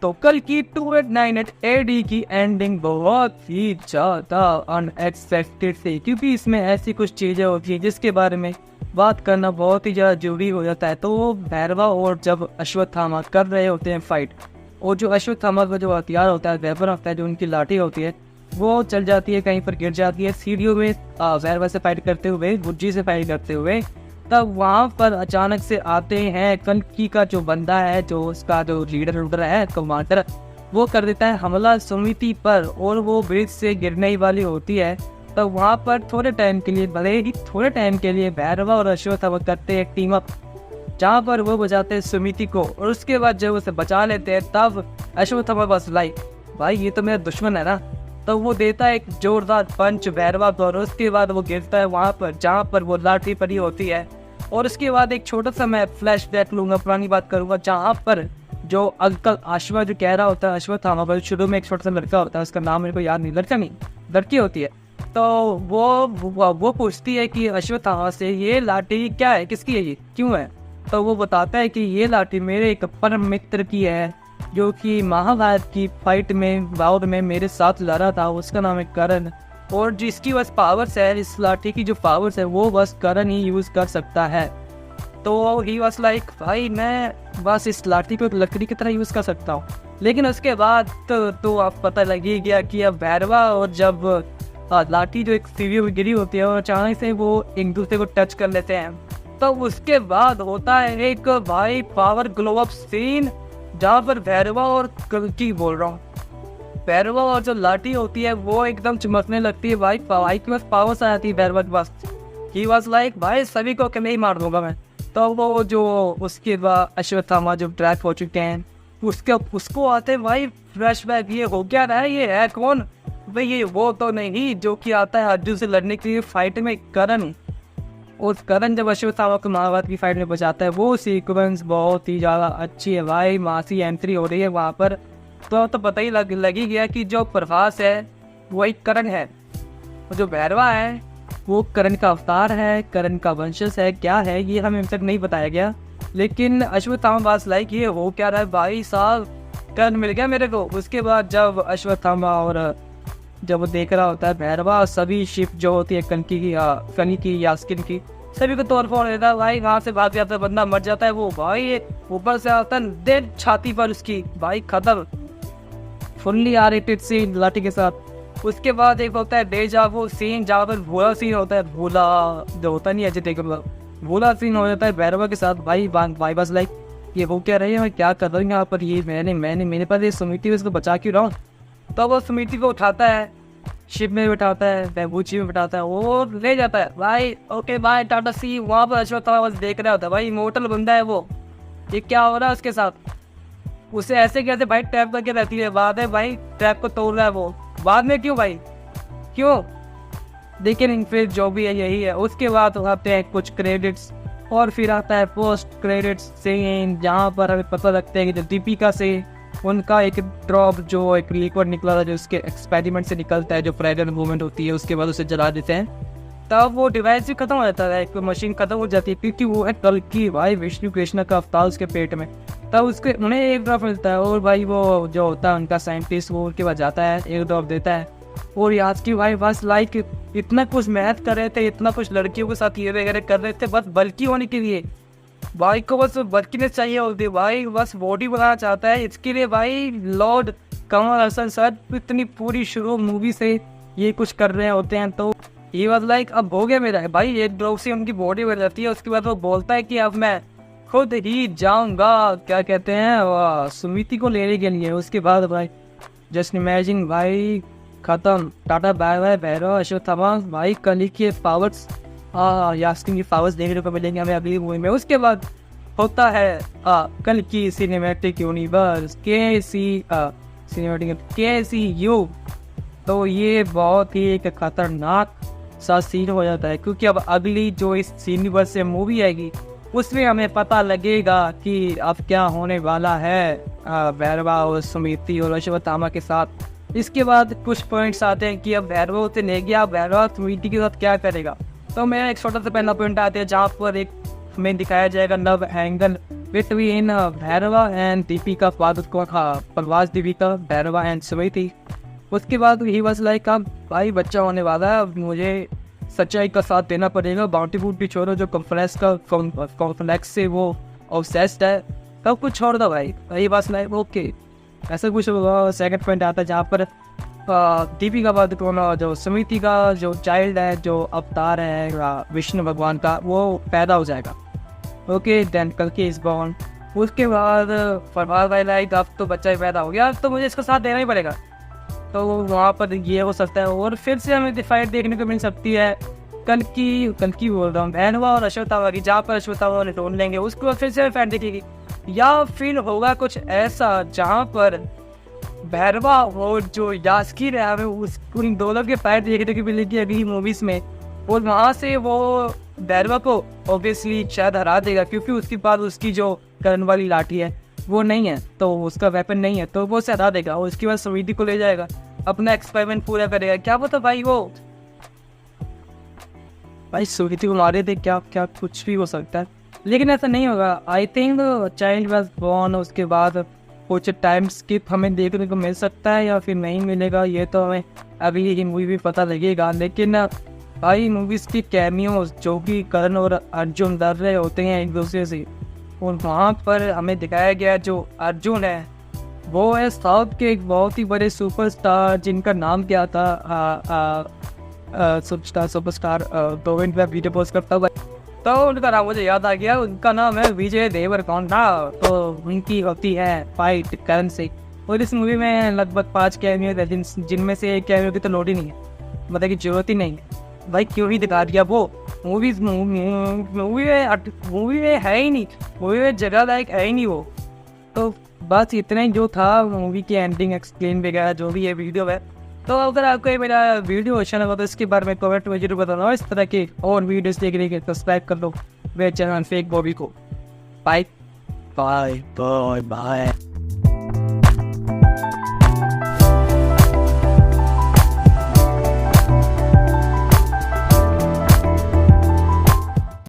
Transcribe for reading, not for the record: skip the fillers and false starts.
तो कल की 289 एडी की एंडिंग बहुत ही ज़्यादा अनएक्सपेक्टेड थी, क्योंकि इसमें ऐसी कुछ चीज़ें होती हैं जिसके बारे में बात करना बहुत ही ज़्यादा जरूरी हो जाता है। तो वो भैरवा और जब अश्वत्थामा कर रहे होते हैं फाइट, और जो अश्वत्थामा का जो हथियार होता है, वेपन होता है, जो उनकी लाठी होती है, वो चल जाती है, कहीं पर गिर जाती है सीढ़ियों में भैरवा से फाइट करते हुए, गुज्जी से फाइट करते हुए। तब वहाँ पर अचानक से आते हैं कल्कि का जो बंदा है, जो उसका जो लीडर है, कमांडर, वो कर देता है हमला सुमिति पर, और वो ब्रिज से गिरने ही वाली होती है। तब वहाँ पर थोड़े टाइम के लिए, भले ही थोड़े टाइम के लिए, भैरवा और अश्वत्थामा करते हैं टीम अप, जहाँ पर वो बचाते हैं सुमिति को। और उसके बाद जब उसे बचा लेते हैं, तब अश्वत्थामा बस लाई, भाई ये तो मेरा दुश्मन है ना, तो वो देता है एक जोरदार पंच भैरवा को, और उसके बाद वो गिरता है वहाँ पर जहाँ पर वो लाठी पड़ी होती है। और उसके बाद एक छोटा सा मैं फ्लैशबैक लूँगा, पुरानी बात करूँगा, जहाँ पर जो अंकल आश्वा जो कह रहा होता है अश्वत्थामा पर, शुरू में एक छोटा सा लड़का होता है, उसका नाम मेरे को याद नहीं, लड़का नहीं लड़की होती है, तो वो पूछती है कि अश्वत्थामा से ये लाठी क्या है, किसकी है, ये क्यों है। तो वो बताता है कि ये लाठी मेरे एक परम मित्र की है, जो कि महाभारत की फाइट में वाउड में मेरे साथ लड़ा था, उसका नाम है करण, और जिसकी बस पावर्स है, इस लाठी की जो पावर्स है वो बस करण ही यूज़ कर सकता है। तो ही वाज लाइक, भाई मैं बस इस लाठी को एक लकड़ी की तरह यूज़ कर सकता हूँ। लेकिन उसके बाद तो आप पता लग ही गया कि अब भैरवा और जब लाठी जो एक सीढ़ियों में गिरी होती है, और अचानक से वो एक दूसरे को टच कर लेते हैं, तो उसके बाद होता है एक भाई पावर ग्लो अप सीन, जहाँ पर भैरवा और कल्कि बोल रहा हूँ, भैरवा और जो लाठी होती है वो एकदम चमकने लगती है। भाई के पास पावर्स आ जाती है भैरवा के पास। ही वाज लाइक, भाई सभी को अकेले ही मार दूंगा मैं। तो वो जो उसके बाद अश्वत्थामा जो ट्रैक हो चुके हैं, उसको आते भाई फ्लैशबैक, ये हो क्या रहा है, ये है कौन भाई, ये वो तो नहीं जो कि आता है अर्जुन से लड़ने के लिए फाइट में, करण। और करण जब अश्वत्थामा को महाभारत की फाइट में बचाता है, वो सीक्वेंस बहुत ही ज़्यादा अच्छी है भाई। मासी एंट्री हो रही है वहाँ पर, तो पता ही लग ही गया कि जो प्रभास है वही करण है, और जो भैरवा है वो करण का अवतार है, करण का वंशज है। क्या है ये हमें अब तक नहीं बताया गया। लेकिन अश्वत्थामा बात लाइक, ये हो क्या रहा है भाई साहब, करण मिल गया मेरे को। उसके बाद जब अश्वत्थामा और जब वो देख रहा होता है भैरवा सभी शिप जो होती है कनकी की यास्किन की, सभी को तोड़ फोड़ देता है भाई, वहाँ से भाग जाता है, बंदा मर जाता है वो भाई, ऊपर से आता है डेड छाती पर उसकी, भाई खत्म, फुल्ली आर-रेटेड सीन लाठी के साथ। उसके बाद एक होता है डेजा वो सीन, जहाँ पर भूला सीन होता है, भूला जो होता नहीं है, भूला सीन हो जाता है भैरवा के साथ। भाई बस लाइक, ये वो क्या रही है, मैं क्या कर रहा हूँ यहाँ पर, ये मैंने मेरे पास ये सुमिति उसको बचा क्यों रहा हूँ। तो वो सुमिति को उठाता है, शिप में बिठाता है, बैबूची में बिठाता है, वो ले जाता है भाई, ओके बाय टाटा सी। वहाँ पर अश्वत्थामा बस देख रहा होता है, भाई इमोर्टल बंदा है वो, ये क्या हो रहा है उसके साथ। उसे ऐसे कैसे भाई ट्रैप करके रहती है, बाद में भाई ट्रैप को तोड़ रहा है वो, बाद में क्यों भाई, क्यों। लेकिन फिर जो भी है यही है। उसके बाद आते हैं कुछ क्रेडिट्स, और फिर आता है पोस्ट क्रेडिट्स सीन, जहाँ पर हमें पता लगता है कि जो दीपिका से उनका एक ड्रॉप, जो एक लिक्विड निकला था, जो उसके एक्सपेरिमेंट से निकलता है, जो फ्रेगरेंस मूवमेंट होती है, उसके बाद उसे जला देते हैं, तब वो डिवाइस भी खत्म हो जाता है, एक मशीन खत्म हो जाती है, क्योंकि वो है कल्कि भाई, विष्णु कृष्ण का अवतार उसके पेट में। तब उसके उन्हें एक ड्रॉप मिलता है, और भाई वो जो होता है उनका साइंटिस्ट, वो उनके पास जाता है, एक ड्रॉप देता है। और आज की भाई बस लाइक इतना कुछ मेहनत कर रहे थे, इतना कुछ लड़कियों के साथ ये वगैरह कर रहे थे, बस बल्कि होने के लिए, भाई को बस बल्किनेस चाहिए होती है, भाई बस बॉडी बनाना चाहता है, इसके लिए भाई लॉर्ड कमल हसन सर इतनी पूरी शुरू मूवी से ये कुछ कर रहे होते हैं। तो ये वाज लाइक, अब हो गया मेरा भाई, एक ड्रॉप से उनकी बॉडी बन जाती है। उसके बाद वो बोलता है कि अब मैं खुद ही जाऊंगा, क्या कहते हैं, सुमिति को लेने के लिए। उसके बाद भाई जस्ट इमेजिन भाई, खत्म, tata bye bye Bhairav Ashwatthama. भाई कल के पावर्स, यास्किन की पावर्स देखने को मिलेंगे हमें अगली मूवी में। उसके बाद होता है कल की सिनेमैटिक यूनिवर्स KCU। तो ये बहुत ही एक खतरनाक सा सीन हो जाता है, क्योंकि अब अगली जो इस यूनिवर्स से मूवी आएगी, उसमें हमें पता लगेगा कि अब क्या होने वाला है भैरवा और सुमिति और अश्वत्थामा के साथ। इसके बाद कुछ पॉइंट्स आते हैं कि अब भैरवा उसे ले गया, भैरवा सुमिति के साथ क्या करेगा। तो मेरा एक छोटा सा पहला पॉइंट आते हैं, जहाँ पर एक हमें दिखाया जाएगा love angle between Bhairava and Deepika Padukone, Prabhas Deepika, Bhairava and Smriti. उसके बाद ही बस लाइक अब भाई बच्चा होने वाला है, अब मुझे सच्चाई का साथ देना पड़ेगा। बाउंटी फूड भी छोड़ो, जो कॉम्प्लेक्स से वो ऑब्सेस्ड है, सब कुछ छोड़ दो भाई। भाई बस लाइक ओके, ऐसा कुछ सेकंड पॉइंट आता है जहाँ पर दीपिका पादुकोण और जो स्मृति का जो चाइल्ड है, जो अवतार है विष्णु भगवान का, वो पैदा हो जाएगा। ओके देन कल्कि इज बॉर्न। उसके बाद प्रभास भाई लाइक अब तो बच्चा ही पैदा हो गया, अब तो मुझे इसका साथ देना ही पड़ेगा। तो वहाँ पर ये हो सकता है, और फिर से हमें फाइट देखने को मिल सकती है कल्कि बोल रहा हूँ, भैरवा और अश्वत्थामा की, जहाँ पर अश्वत्थामा ने ढूंढ लेंगे, उसके बाद फिर से फाइट देखेगी। या फिर होगा कुछ ऐसा जहाँ पर भैरवा और जो यास्कीर है, हमें उन दोनों के फाइट देखने को मिलेगी अगली मूवीज में, और वहाँ से वो भैरवा को ऑब्वियसली शायद हरा देगा, क्योंकि उसके पास उसकी जो करंट वाली लाठी है वो नहीं है, तो उसका वेपन नहीं है, तो वो उसे हरा देगा और उसके बाद स्मृति को ले जाएगा, अपना एक्सपेरिमेंट पूरा करेगा। क्या पता भाई वो भाई स्मृति को मारे थे, क्या क्या कुछ भी हो सकता है, लेकिन ऐसा नहीं होगा। I think child was born, उसके बाद कुछ टाइम स्किप हमें देखने को मिल सकता है या फिर नहीं मिलेगा, ये तो हमें अभी ही मूवी भी पता लगेगा। लेकिन भाई मूवीज़ की कैमियोज जो कि करण और अर्जुन लड़ रहे होते हैं एक दूसरे से, और वहाँ पर हमें दिखाया गया जो अर्जुन है वो है साउथ के एक बहुत ही बड़े सुपरस्टार, जिनका नाम क्या था, सुपरस्टार 2 मिनट में वीडियो पोस्ट करता हुआ, तो उनका नाम मुझे याद आ गया, उनका नाम है विजय देवरकोंडा। तो उनकी होती है फाइट करण से, और इस मूवी में लगभग 5 कैमियो है, जिनमें से एक कैमियो की तो लोड ही नहीं है, मतलब कि जरूरत ही नहीं है भाई, क्यों ही दिखा दिया वो। मूवी में है ही नहीं, मूवी में जगह लायक है ही नहीं वो। तो बस इतना ही जो था मूवी की एंडिंग एक्सप्लेन वगैरह जो भी है वीडियो है। तो अगर आपको ये मेरा वीडियो अच्छा लगा तो इसके बारे में कमेंट में जरूर बताना, और इस तरह के और वीडियोस देखने के सब्सक्राइब कर लो मेरे चैनल फेक बॉबी को। Bye bye bye bye.